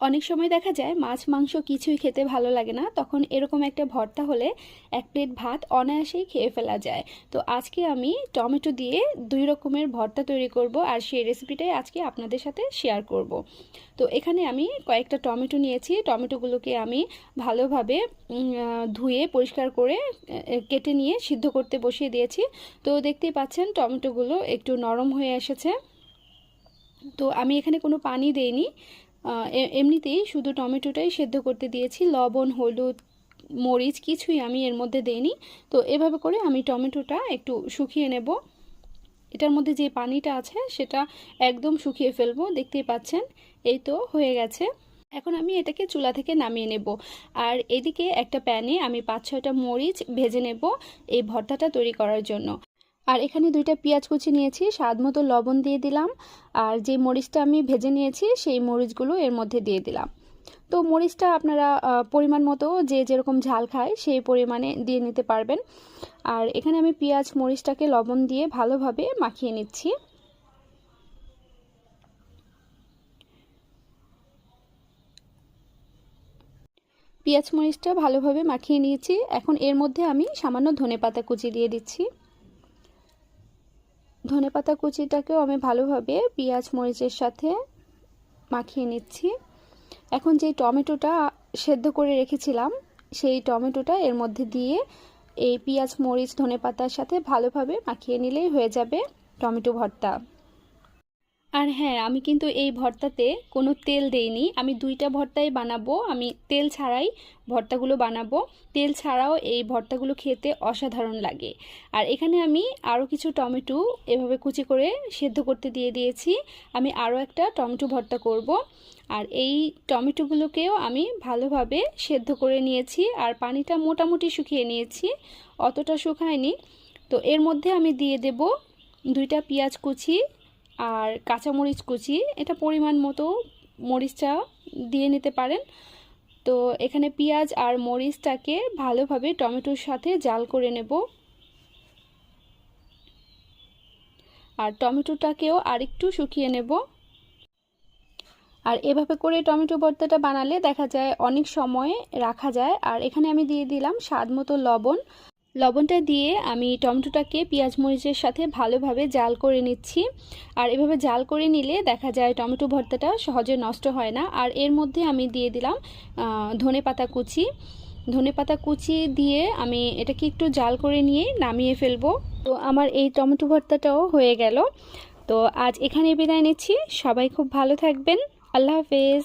অনেক সময় দেখা যায় মাছ মাংস কিছুই খেতে ভালো লাগে না, তখন এরকম একটা ভর্তা হলে এক প্লেট ভাত অনায়াসেই খেয়ে ফেলা যায়। তো আজকে আমি টমেটো দিয়ে দুই রকমের ভর্তা তৈরি করব, আর সেই রেসিপিটাই আজকে আপনাদের সাথে শেয়ার করব। তো এখানে আমি কয়েকটা টমেটো নিয়েছি। টমেটোগুলোকে আমি ভালোভাবে ধুয়ে পরিষ্কার করে কেটে নিয়ে সিদ্ধ করতে বসিয়ে দিয়েছি। তো দেখতেই পাচ্ছেন টমেটোগুলো একটু নরম হয়ে এসেছে। তো আমি এখানে কোনো পানি দেইনি, এমনিতেই শুধু টমেটোটাই সেদ্ধ করতে দিয়েছি। লবণ, হলুদ, মরিচ কিছুই আমি এর মধ্যে দেইনি। তো এভাবে করে আমি টমেটোটা একটু শুকিয়ে নেব। এটার মধ্যে যে পানিটা আছে সেটা একদম শুকিয়ে ফেলবো। দেখতেই পাচ্ছেন, এই তো হয়ে গেছে। এখন আমি এটাকে চুলা থেকে নামিয়ে নেব। আর এদিকে একটা প্যানে আমি 5-6টা মরিচ ভেজে নেব এই ভর্তাটা তৈরি করার জন্য। আর এখানে 2টা পেঁয়াজ কুচি নিয়েছি, স্বাদ মতো লবণ দিয়ে দিলাম। আর যে মরিচটা আমি ভেজে নিয়েছি সেই মরিচগুলো এর মধ্যে দিয়ে দিলাম। তো মরিচটা আপনারা পরিমাণ মতো যে যেরকম ঝাল খায় সেই পরিমাণে দিয়ে নিতে পারবেন। আর এখানে আমি পেঁয়াজ মরিচটাকে লবণ দিয়ে ভালোভাবে মাখিয়ে নিচ্ছি। পেঁয়াজ মরিচটা ভালোভাবে মাখিয়ে নিয়েছি। এখন এর মধ্যে আমি সামান্য ধনেপাতা কুচি দিয়ে দিচ্ছি। ধনেপাতা কুচিটাকেও আমি ভালোভাবে পেঁয়াজ মরিচের সাথে মাখিয়ে নিচ্ছি। এখন যে টমেটোটা সেদ্ধ করে রেখেছিলাম সেই টমেটোটা এর মধ্যে দিয়ে এই পেঁয়াজ মরিচ ধনেপাতার সাথে ভালোভাবে মাখিয়ে নিলেই হয়ে যাবে টমেটো ভর্তা। আর হ্যাঁ, আমি কিন্তু এই ভর্তাতে কোনো তেল দেইনি। আমি 2টা ভর্তাই বানাবো, আমি তেল ছাড়াই ভর্তাগুলো বানাবো। তেল ছাড়াও এই ভর্তাগুলো খেতে অসাধারণ লাগে। আর এখানে আমি আরও কিছু টমেটো এভাবে কুচি করে সেদ্ধ করতে দিয়ে দিয়েছি। আমি আরও একটা টমেটো ভর্তা করব। আর এই টমেটোগুলোকেও আমি ভালোভাবে সেদ্ধ করে নিয়েছি, আর পানিটা মোটামুটি শুকিয়ে নিয়েছি, অতটা শুকায়নি। তো এর মধ্যে আমি দিয়ে দেব 2টা পেঁয়াজ কুচি আর কাঁচামরিচ কুচি। এটা পরিমাণ মতো মরিচটা দিয়ে নিতে পারেন। তো এখানে পেঁয়াজ আর মরিচটাকে ভালোভাবে টমেটোর সাথে জাল করে নেব। আর টমেটোটাকেও আরেকটু শুকিয়ে নেব। আর এভাবে করে টমেটো ভর্তাটা বানালে দেখা যায় অনেক সময় রাখা যায়। আর এখানে আমি দিয়ে দিলাম স্বাদ মতো লবণ। লবণটা দিয়ে আমি টমেটোটাকে পেঁয়াজ মরিচের সাথে ভালোভাবে জাল করে নিচ্ছি। আর এভাবে জাল করে নিলে দেখা যায় টমেটো ভর্তাটা সহজে নষ্ট হয় না। আর এর মধ্যে আমি দিয়ে দিলাম ধনেপাতা কুচি। ধনেপাতা কুচি দিয়ে আমি এটাকে একটু জাল করে নিয়ে নামিয়ে ফেলবো। তো আমার এই টমেটো ভর্তাটাও হয়ে গেল। তো আজ এখানে বিদায় নিচ্ছি। সবাই খুব ভালো থাকবেন। আল্লাহ হাফেজ।